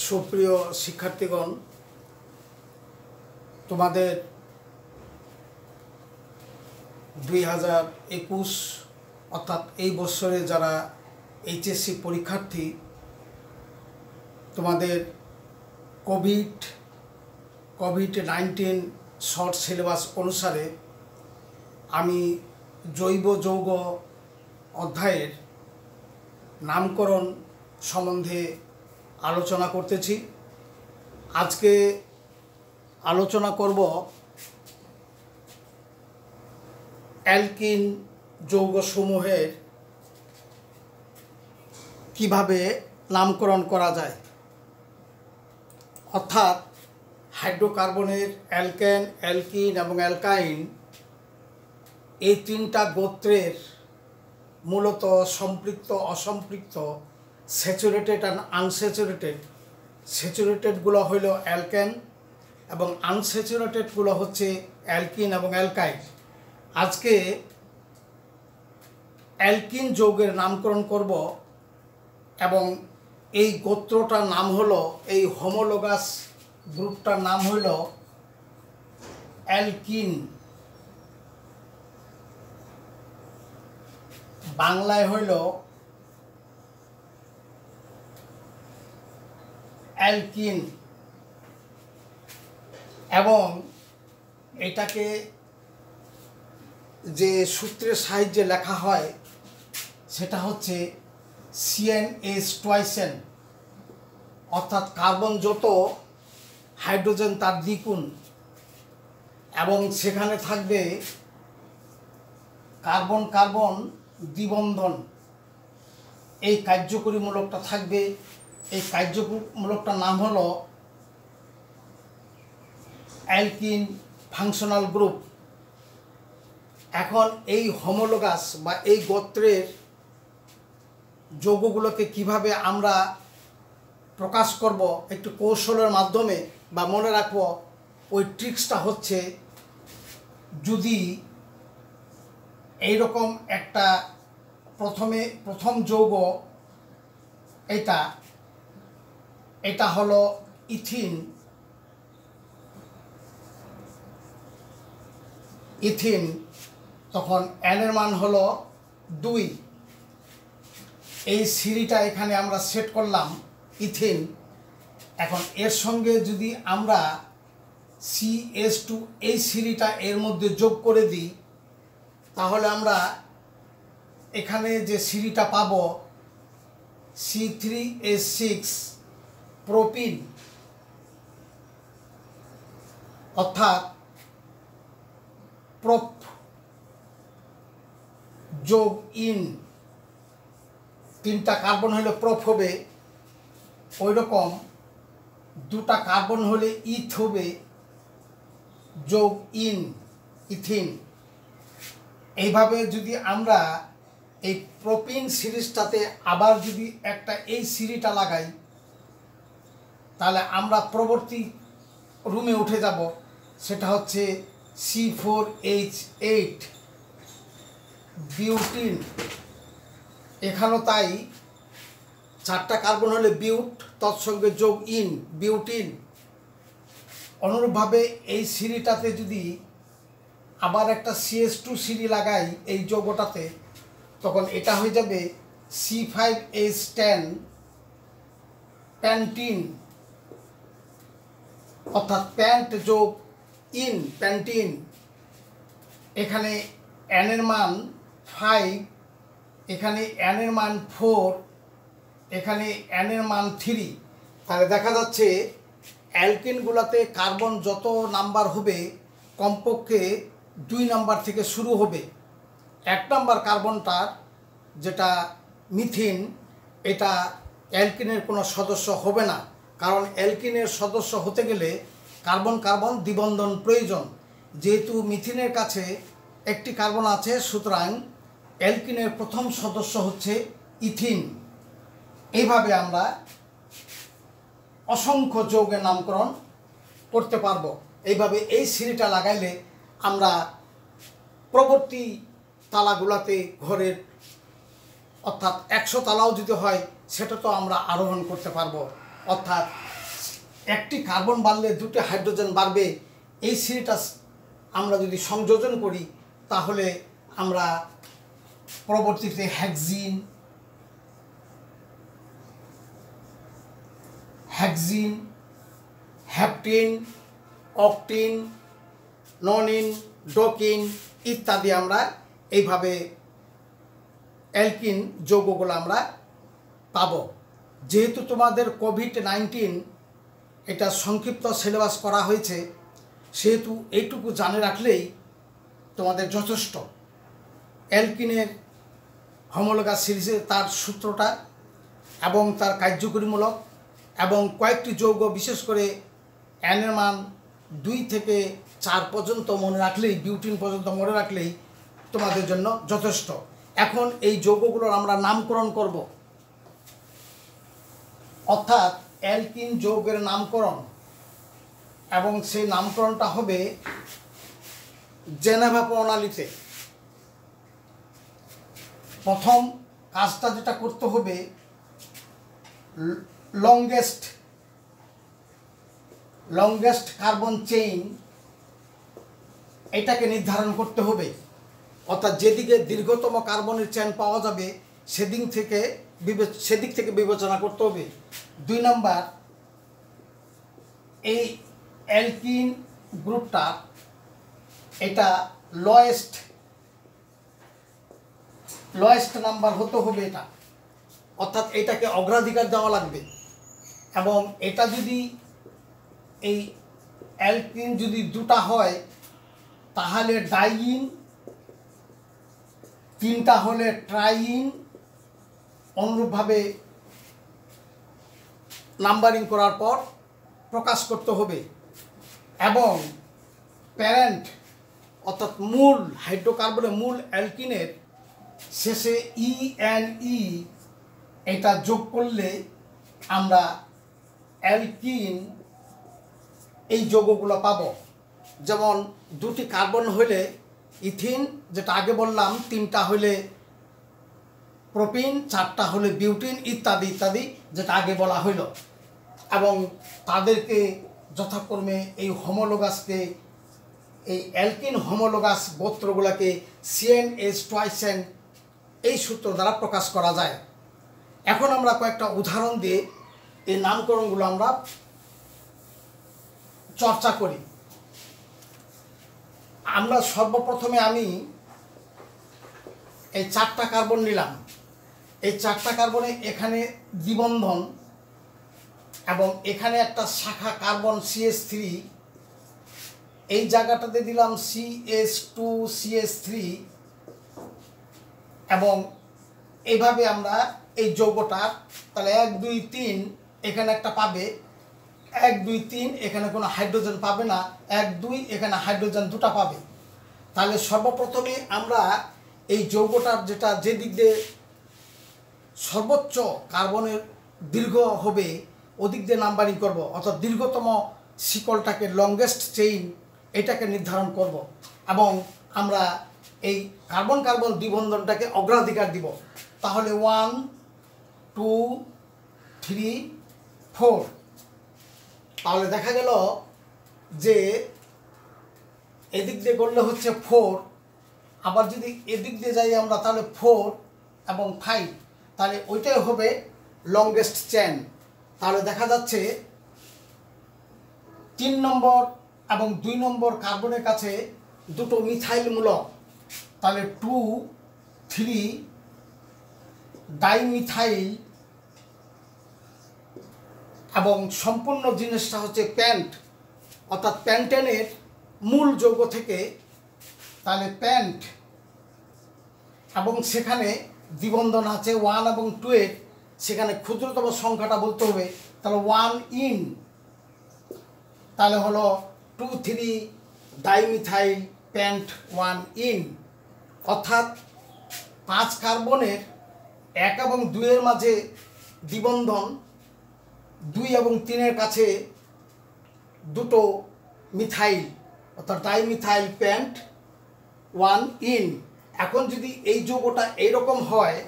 সুপ্রিয় শিক্ষার্থীগণ, তোমাদের 2021 অর্থাৎ এই বছরে যারা এইচএসসি পরীক্ষার্থী, তোমাদের কোভিড-19 শর্ট সিলেবাস অনুসারে আমি জৈব যৌগ অধ্যায়ের নামকরণ সম্বন্ধে আলোচনা করতেছি। আজকে আলোচনা করব অ্যালকিন যৌগসমূহের কিভাবে নামকরণ করা যায়, অর্থাৎ হাইড্রোকার্বনের অ্যালকেন, অ্যালকিন এবং অ্যালকাইন এই তিনটা গোত্রের মূলত সম্পৃক্ত, অসম্পৃক্ত, স্যাচুরেটেড অ্যান্ড আনস্যাচুরেটেড। স্যাচুরেটেডগুলো হইল অ্যালকেন এবং আনস্যাচুরেটেডগুলো হচ্ছে অ্যালকিন এবং অ্যালকাইন। আজকে অ্যালকিন যৌগের নামকরণ করব এবং এই গোত্রটার নাম হলো, এই হোমোলোগাস গ্রুপটার নাম হইল অ্যালকিন। বাংলায় হইল অ্যালকিন এবং এটাকে যে সূত্রের সাহায্যে লেখা হয় সেটা হচ্ছে CnH2n, অর্থাৎ কার্বন যত হাইড্রোজেন তার দ্বিগুণ এবং সেখানে থাকবে কার্বন কার্বন দ্বিবন্ধন। এই কার্যকরী মূলকটা থাকবে। এই কার্যমূলকটার নাম হলো অ্যালকিন ফাংশনাল গ্রুপ। এখন এই হোমোলোগাস বা এই গোত্রের যৌগগুলোকে কিভাবে আমরা প্রকাশ করব একটু কৌশলের মাধ্যমে বা মনে রাখব, ওই ট্রিক্সটা হচ্ছে, যদি এইরকম একটা প্রথম যৌগ এটা হলো ইথিন, তখন n এর মান হলো 2। এই সিরিটা এখানে আমরা সেট করলাম ইথিন। এখন এর সঙ্গে যদি আমরা CH2 এই সিরিটা এর মধ্যে যোগ করে দিই, তাহলে আমরা এখানে যে সিরিটা পাব C3H6 প্রোপিন, অর্থাৎ প্রোপ যোগ ইন, তিনটা কার্বন হলে প্রোপ হবে, ওই রকম দুটা কার্বন হলে ইথ হবে যোগ ইন, ইথিন। এইভাবে যদি আমরা এই প্রোপিন সিরিজটাতে আবার যদি একটা এই সিরিটা লাগাই, তাহলে আমরা পরবর্তী রুমে উঠে যাব, সেটা হচ্ছে C4H8 বিউটিন। এখানেও তাই, চারটা কার্বন হলে বিউট, তৎসঙ্গে যোগ ইন, বিউটিন। অনুরূপভাবে এই সিরিটাতে যদি আবার একটা CH2 সিরি লাগাই এই যৌগটাতে, তখন এটা হয়ে যাবে C5H10 প্যান্টিন, অর্থাৎ প্যান্ট যোগ ইন, প্যান্টিন। এখানে n এর মান 5, এখানে n এর মান 4, এখানে n এর মান 3। তাহলে দেখা যাচ্ছে অ্যালকিনগুলোতে কার্বন যত নাম্বার হবে কমপক্ষে 2 নাম্বার থেকে শুরু হবে। 1 নাম্বার কার্বনটার যেটা মিথিন, এটা অ্যালকিনের কোনো সদস্য হবে না, কারণ অ্যালকিনের সদস্য হতে গেলে কার্বন কার্বন দ্বিবন্ধন প্রয়োজন। যেহেতু মিথিনের কাছে একটি কার্বন আছে, সুতরাং অ্যালকিনের প্রথম সদস্য হচ্ছে ইথিন। এইভাবে আমরা অসংখ্য যৌগের নামকরণ করতে পারবো। এইভাবে এই সিরিটা লাগাইলে আমরা পরবর্তী তালাগুলাতে ঘরের অর্থাৎ 100 তালাও যদি হয় সেটা তো আমরা আরোহণ করতে পারবো। অর্থাৎ একটি কার্বন বাড়লে দুটি হাইড্রোজেন বাড়বে, এই সিরিজটা আমরা যদি সংযোজন করি তাহলে আমরা পরবর্তীতে হেক্সিন, হ্যাপটিন, অকটিন, ননিন, ডোকিন ইত্যাদি আমরা এইভাবে অ্যালকিন যৌগগুলো আমরা পাব। যেহেতু তোমাদের কোভিড-19 এটা সংক্ষিপ্ত সিলেবাস করা হয়েছে, সেহেতু এইটুকু জানে রাখলেই তোমাদের যথেষ্ট। অ্যালকিনের হোমোলোগাস সিরিজের তার সূত্রটা এবং তার কার্যকরীমূলক এবং কয়েকটি যৌগ বিশেষ করে অ্যানের মান 2 থেকে 4 পর্যন্ত মনে রাখলেই, বিউটিন পর্যন্ত মনে রাখলেই তোমাদের জন্য যথেষ্ট। এখন এই যৌগগুলোর আমরা নামকরণ করব, অর্থাৎ অ্যালকিন যৌগের নামকরণ, এবং সেই নামকরণটা হবে জেনেভা প্রণালীতে। প্রথম কাজটা যেটা করতে হবে, লংগেস্ট কার্বন চেইন এটাকে নির্ধারণ করতে হবে, অর্থাৎ যেদিকে দীর্ঘতম কার্বনের চেইন পাওয়া যাবে সেদিক থেকে বিবেচনা করতে হবে। 2 নম্বর, এই অ্যালকিন গ্রুপটা এটা লোয়েস্ট নাম্বার হতে হবে এটা, অর্থাৎ এটাকে অগ্রাধিকার দেওয়া লাগবে। এবং এটা যদি এই অ্যালকিন যদি 2টা হয় তাহলে ডাইইন, 3টা হলে ট্রাইইন, অনুরূপভাবে নাম্বারিং করার পর প্রকাশ করতে হবে। এবং প্যারেন্ট অর্থাৎ মূল হাইড্রোকার্বনের মূল অ্যালকিনের শেষে ENE এটা যোগ করলে আমরা অ্যালকিন এই যৌগগুলো পাব। যেমন 2টি কার্বন হলে ইথিন, যেটা আগে বললাম, 3টা হলে প্রোপিন, 4টা হলে বিউটিন ইত্যাদি ইত্যাদি, যেটা আগে বলা হইল। এবং তাদেরকে যথাক্রমে এই হোমোলোগাসকে, এই অ্যালকিন হোমোলোগাস গোত্রগুলোকে CnH টুয়াইসেন এই সূত্র দ্বারা প্রকাশ করা যায়। এখন আমরা কয়েকটা উদাহরণ দিয়ে এই নামকরণগুলো আমরা চর্চা করি। আমরা সর্বপ্রথমে আমি এই 4টা কার্বন নিলাম। এই 4টা কার্বনে এখানে দ্বিবন্ধন এবং এখানে একটা শাখা কার্বন CH3, এই জায়গাটাতে দিলাম CH2CH3 এবং এইভাবে আমরা এই যৌগটা তাহলে 1 2 3 এখানে একটা পাবে, 1 2 3 এখানে কোনো হাইড্রোজেন পাবে না, 1 2 এখানে হাইড্রোজেন 2টা পাবে। তাহলে সর্বপ্রথমে আমরা এই যৌগটার যেটা যে দিক দিয়ে সর্বোচ্চ কার্বনের দীর্ঘ হবে ওদিক দিয়ে নাম্বারিং করব, অর্থাৎ দীর্ঘতম শিকলটাকে লংগেস্ট চেইন এটাকে নির্ধারণ করব এবং আমরা এই কার্বন কার্বন দ্বিবন্ধনটাকে অগ্রাধিকার দিব। তাহলে 1 2 3 4, তাহলে দেখা গেল যে এদিক দিয়ে করলে হচ্ছে 4, আবার যদি এদিক দিয়ে যাই আমরা তাহলে 4 এবং 5, তাহলে ওইটাই হবে লংগেস্ট চেন। তাহলে দেখা যাচ্ছে 3 নম্বর এবং 2 নম্বর কার্বনের কাছে দুটো মিথাইল মূলক, তাহলে 2 3 ডাইমিথাইল এবং সম্পূর্ণ জিনিসটা হচ্ছে প্যান্ট, অর্থাৎ প্যান্টেনের মূল যৌগ থেকে, তাহলে প্যান্ট এবং সেখানে দ্বিবন্ধন আছে 1 এবং 2 এর, সেখানে ক্ষুদ্রতম সংখ্যাটা বলতে হবে, তাহলে 1 ইন, তাহলে হলো 2 3 ডাইমিথাইল প্যান্ট 1 ইন, অর্থাৎ 5 কার্বনের 1 এবং 2 এর মাঝে দ্বিবন্ধন, 2 এবং 3 এর কাছে দুটো মিথাইল, অর্থাৎ ডাইমিথাইল প্যান্ট 1 ইন। এখন যদি এই যৌগটা এইরকম হয়,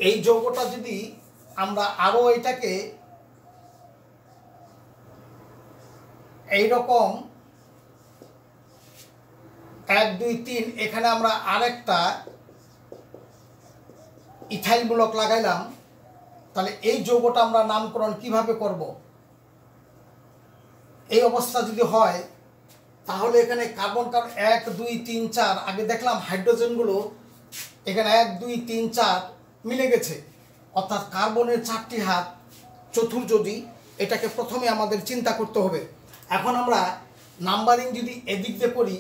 এই যৌগটা যদি আমরা আরও এটাকে এইরকম 1 2 3 এখানে আমরা আরেকটা ইথাইল মূলক লাগাইলাম। তাহলে এই যৌগটা আমরা নামকরণ কিভাবে করব? এই অবস্থা যদি হয় তাহলে এখানে কার্বন 1 2 3 4 আগে দেখলাম হাইড্রোজেনগুলো এখানে 1 2 3 4 মিলে গেছে, অর্থাৎ কার্বনের 4টি হাত চতুর্যদি। এটাকে প্রথমে আমাদের চিন্তা করতে হবে। এখন আমরা নাম্বারিং যদি এদিক দিয়ে করি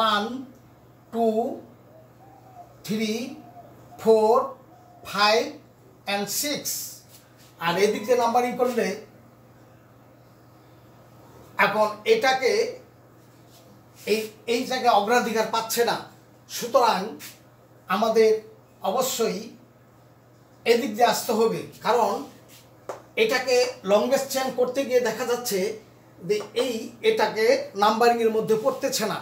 1 2 3 4 5 and 6, আর এদিক দিয়ে নাম্বারিং করলে এখন এটাকে এই জায়গায় অগ্রাধিকার পাচ্ছে না। সুতরাং আমাদের অবশ্যই এদিক দিয়ে আসতে হবে, কারণ এটাকে লংগেস্ট চেন করতে গিয়ে দেখা যাচ্ছে যে এটাকে নাম্বারিংয়ের মধ্যে পড়তেছে না,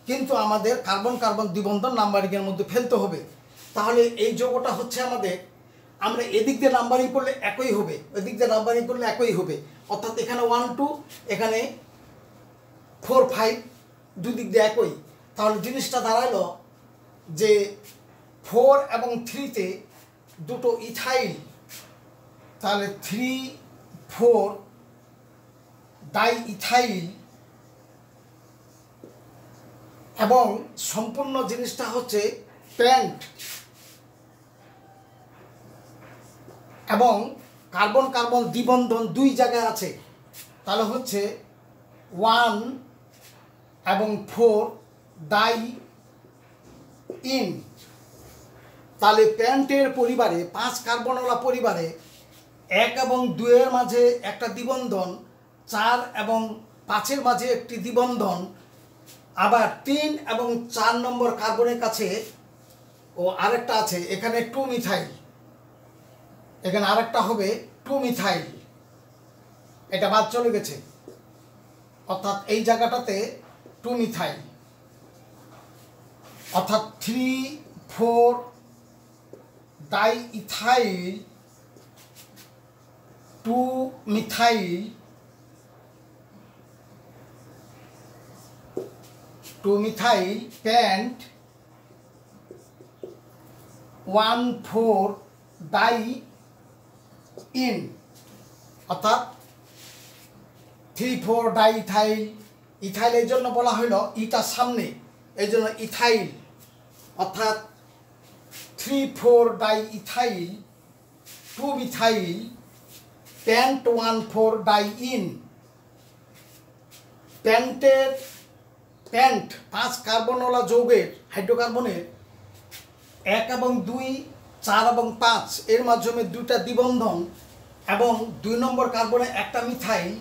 কিন্তু আমাদের কার্বন কার্বন দ্বিবন্ধন নাম্বারিংয়ের মধ্যে ফেলতে হবে। তাহলে এই যৌগটা হচ্ছে আমাদের, আমরা এদিক দিয়ে নাম্বারিং করলে একই হবে, এদিক দিয়ে নাম্বারিং করলে একই হবে, অর্থাৎ এখানে 1 2 এখানে 4 5 দুই দিক দিয়ে একই। তাহলে জিনিসটা দাঁড়ালো যে 4 এবং 3-তে দুটো ইথাইল, তাহলে 3 4 ডাই ইথাইল, এবং সম্পূর্ণ জিনিসটা হচ্ছে প্যান্ট, এবং কার্বন কার্বন দ্বিবন্ধন দুই জায়গায় আছে। তাহলে হচ্ছে 1 এবং 4 ডাই ইন। তাহলে প্যান্টের পরিবারে 5 কার্বনওয়ালা পরিবারে 1 এবং 2 এর মাঝে একটা দ্বিবন্ধন, 4 এবং 5-এর মাঝে একটি দ্বিবন্ধন, আবার 3 এবং 4 নম্বর কার্বনের কাছে আরেকটা আছে, এখানে 2 মিথাইল, এখানে আরেকটা হবে 2 মিথাইল, এটা বাদ চলে গেছে, অর্থাৎ এই জায়গাটাতে 2 মিথাইল, অর্থাৎ 3 4 di ethyl 2 methyl 2 methyl pent 1 4 di ene, অর্থাৎ 3 4 ডাই ইথাইল। ইথাইল এই জন্য বলা হলো ইটা সামনে, এই জন্য ইথাইল, অর্থাৎ 3 4 di ethyl 2 methyl pent 1 4 di ene. Pent 5 কার্বনওয়ালা যৌগের হাইড্রোকার্বনের 1 এবং 2 4 এবং 5 এর মাধ্যমে দুটা দ্বিবন্ধন, এবং 2 নম্বর কার্বনে একটা মিথাইল,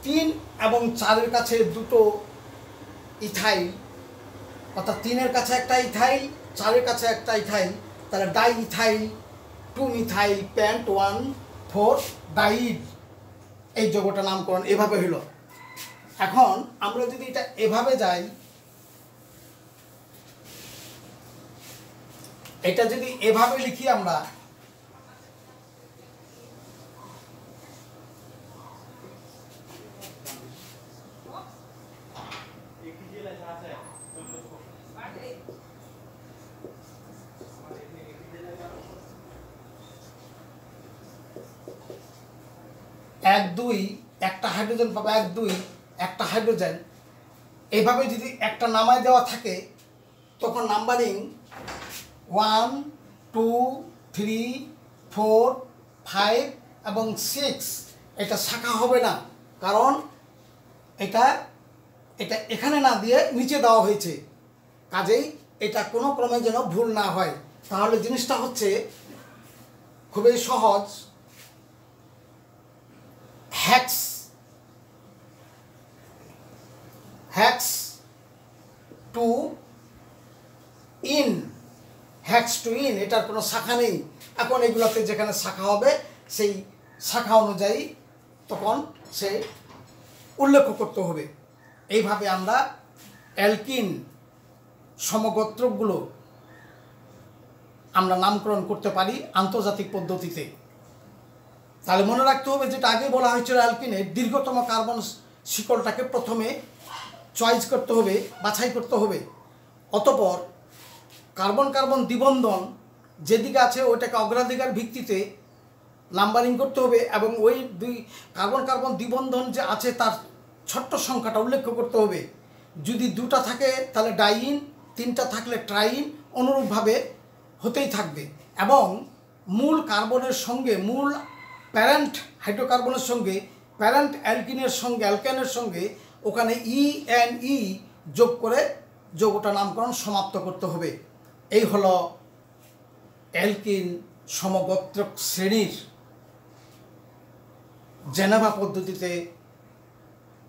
3 এবং 4-এর কাছে দুটো ইথাইল, অর্থাৎ 3-এর কাছে একটা ইথাইল, 4-এর কাছে একটা ইথাইল, তাহলে die ethyl 2 methyl pent 1 4 died. এই যৌগটার নামকরণ এভাবে হলো। এখন আমরা যদি এটা এভাবে যাই, এটা যদি এভাবে লিখি আমরা, এক দুই একটা হাইড্রোজেন পাবে, 1 2 একটা হাইড্রোজেন, এইভাবে যদি একটা নামায় দেওয়া থাকে তখন নাম্বারিং 1 2 3 4 5 এবং 6 এটা শাখা হবে না, কারণ এটা এখানে না দিয়ে নিচে দেওয়া হয়েছে, কাজেই এটা কোনো ক্রমে যেন ভুল না হয়। তাহলে জিনিসটা হচ্ছে খুবই সহজ, হ্যাক্স টু ইন, এটার কোনো শাখা নেই। এখন এগুলোতে যেখানে শাখা হবে সেই শাখা অনুযায়ী তখন সে উল্লেখ করতে হবে। এইভাবে আমরা অ্যালকিন সমগোত্রকগুলো আমরা নামকরণ করতে পারি আন্তর্জাতিক পদ্ধতিতে। তাহলে মনে রাখতে হবে, যেটা আগে বলা হয়েছিল, অ্যালকিনের দীর্ঘতম কার্বন শিকলটাকে প্রথমে চয়েস করতে হবে, বাছাই করতে হবে। অতঃপর কার্বন কার্বন দ্বিবন্ধন যেদিকে আছে ওইটাকে অগ্রাধিকার ভিত্তিতে নাম্বারিং করতে হবে, এবং ওই দুই কার্বন কার্বন দ্বিবন্ধন যে আছে তার ছোট্ট সংখ্যাটা উল্লেখ করতে হবে। যদি দুটা থাকে তাহলে ডাইইন, তিনটা থাকলে ট্রাইন, অনুরূপভাবে হতেই থাকবে। এবং মূল কার্বনের সঙ্গে, মূল প্যারেন্ট হাইড্রোকার্বনের সঙ্গে, প্যারেন্ট অ্যালকিনের সঙ্গে, অ্যালকেনের সঙ্গে ওখানে ই যোগ করে যৌগটা নামকরণ সমাপ্ত করতে হবে। এই হলো অ্যালকিন সমগোত্রক শ্রেণীর জেনেভা পদ্ধতিতে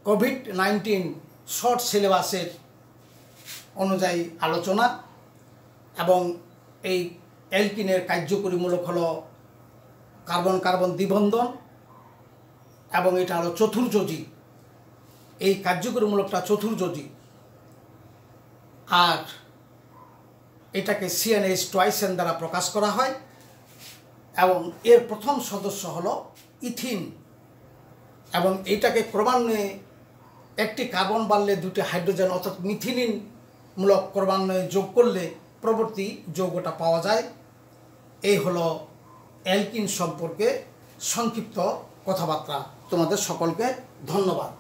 কোভিড-19 শর্ট সিলেবাসের অনুযায়ী আলোচনা। এবং এই অ্যালকিনের কার্যকরীমূলক হলো কার্বন কার্বন দ্বিবন্ধন, এবং এটা হলো চতুর্যোজী। এই কার্যকরীমূলকটা চতুর্যোজী, আর এটাকে CnH টুয়াইসেন দ্বারা প্রকাশ করা হয়। এবং এর প্রথম সদস্য হলো ইথিন, এবং এইটাকে ক্রমান্বয়ে একটি কার্বন বাড়লে দুটি হাইড্রোজেন অর্থাৎ মিথিলিন মূলক ক্রমান্বয়ে যোগ করলে পরবর্তী যৌগটা পাওয়া যায়। এই হলো অ্যালকিন সম্পর্কে সংক্ষিপ্ত কথাবার্তা। তোমাদের সকলকে ধন্যবাদ।